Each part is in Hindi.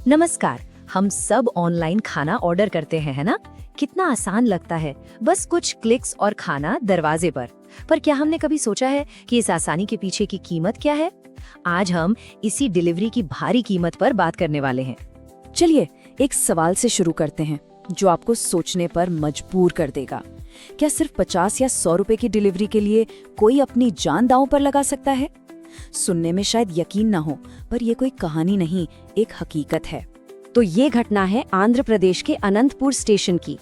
नमस्कार। हम सब ऑनलाइन खाना ऑर्डर करते हैं, है ना? कितना आसान लगता है, बस कुछ क्लिक्स और खाना दरवाजे पर क्या हमने कभी सोचा है कि इस आसानी के पीछे की कीमत क्या है? आज हम इसी डिलीवरी की भारी कीमत पर बात करने वाले हैं। चलिए एक सवाल से शुरू करते हैं जो आपको सोचने पर मजबूर कर देगा। क्या सिर्फ 50 या 100 रुपए की डिलीवरी के लिए कोई अपनी जान दांव पर लगा सकता है? सुनने में शायद यकीन ना हो, पर यह कोई कहानी नहीं, एक हकीकत है। तो ये घटना है आंध्र प्रदेश के अनंतपुर स्टेशन की।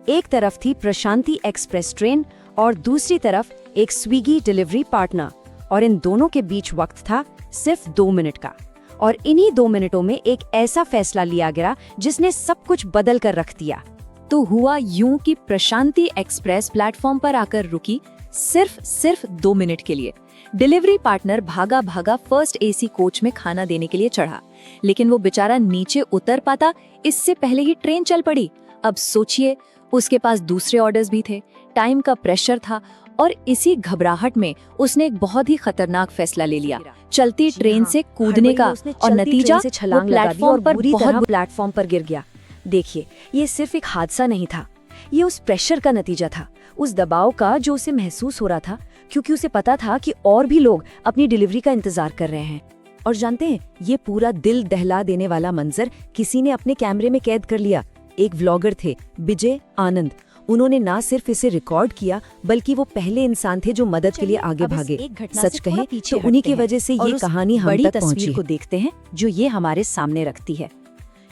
एक तरफ थी प्रशांति एक्सप्रेस ट्रेन और दूसरी तरफ एक स्विगी डिलीवरी पार्टनर, और इन दोनों के बीच वक्त था सिर्फ 2 मिनट का। और इन्हीं 2 मिनटों में एक ऐसा फैसला लिया गया जिसने सब कुछ बदल कर रख दिया। तो हुआ यूं कि प्रशांति एक्सप्रेस प्लेटफॉर्म पर आकर रुकी सिर्फ 2 मिनट के लिए। डिलीवरी पार्टनर भागा भागा फर्स्ट एसी कोच में खाना देने के लिए चढ़ा, लेकिन वो बेचारा नीचे उतर पाता इससे पहले ही ट्रेन चल पड़ी। अब सोचिए, उसके पास दूसरे ऑर्डर्स भी थे, टाइम का प्रेशर था, और इसी घबराहट में उसने एक बहुत ही खतरनाक फैसला ले लिया, चलती ट्रेन से कूदने का। और नतीजा, वो प्लेटफॉर्म पर बहुत प्लेटफॉर्म पर गिर गया। देखिए, ये सिर्फ एक हादसा नहीं था, ये उस प्रेशर का नतीजा था, उस दबाव का जो उसे महसूस हो रहा था, क्योंकि उसे पता था कि और भी लोग अपनी डिलीवरी का इंतजार कर रहे हैं। और जानते हैं, ये पूरा दिल दहला देने वाला मंजर किसी ने अपने कैमरे में कैद कर लिया। एक व्लॉगर थे, विजय आनंद। उन्होंने ना सिर्फ इसे रिकॉर्ड किया, बल्कि वो पहले इंसान थे जो मदद के लिए आगे भागे। सच कहें तो उन्हीं की वजह से ये कहानी हम तक पहुंची। को देखते हैं जो ये हमारे सामने रखती है।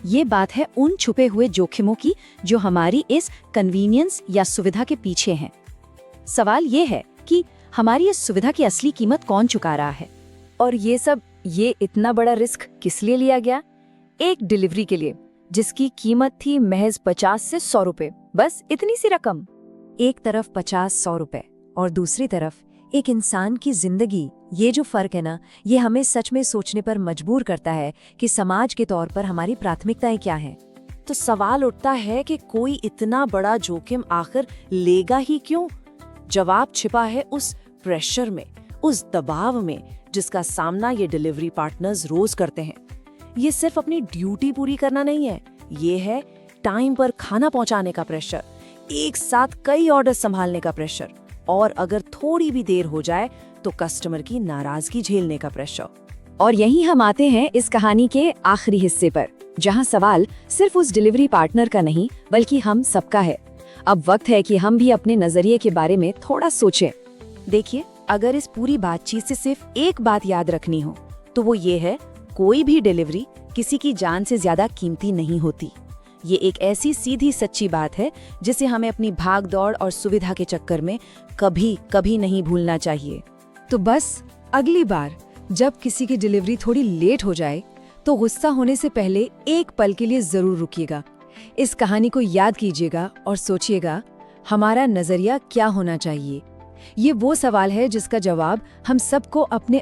ये बात है उन छुपे हुए जोखिमों की जो हमारी इस कन्वीनियंस या सुविधा के पीछे हैं। सवाल ये है कि हमारी इस सुविधा की असली कीमत कौन चुका रहा है? और ये इतना बड़ा रिस्क किस लिए लिया गया? एक डिलीवरी के लिए जिसकी कीमत थी महज 50 से 100 रुपए, बस इतनी सी रकम। एक तरफ 50-100 रुपए और दूसरी तरफ एक इंसान की जिंदगी। ये जो फर्क है ना, ये हमें सच में सोचने पर मजबूर करता है कि समाज के तौर पर हमारी प्राथमिकताएं क्या हैं। तो सवाल उठता है कि कोई इतना बड़ा जोखिम आखिर लेगा ही क्यों? जवाब छिपा है उस प्रेशर में, उस दबाव में जिसका सामना ये डिलीवरी पार्टनर्स रोज करते हैं। ये सिर्फ अपनी ड्यूटी पूरी करना नहीं है, ये है टाइम पर खाना पहुंचाने का प्रेशर, एक साथ कई ऑर्डर संभालने का प्रेशर, और अगर थोड़ी भी देर हो जाए तो कस्टमर की नाराजगी झेलने का प्रेशर। और यहीं हम आते हैं इस कहानी के आखिरी हिस्से पर, जहां सवाल सिर्फ उस डिलीवरी पार्टनर का नहीं बल्कि हम सबका है। अब वक्त है कि हम भी अपने नजरिए के बारे में थोड़ा सोचें। देखिए, अगर इस पूरी बातचीत से सिर्फ एक बात याद रखनी हो तो वो ये है, कोई भी डिलीवरी किसी की जान से ज्यादा कीमती नहीं होती। ये एक ऐसी सीधी सच्ची बात है जिसे हमें अपनी भाग दौड़ और सुविधा के चक्कर में कभी नहीं भूलना चाहिए। तो बस अगली बार जब किसी की डिलीवरी थोड़ी लेट हो जाए तो गुस्सा होने से पहले एक पल के लिए जरूर रुकिएगा। इस कहानी को याद कीजिएगा और सोचिएगा, हमारा नजरिया क्या होना चाहिए। ये वो सवाल है जिसका जवाब हम सबको अपने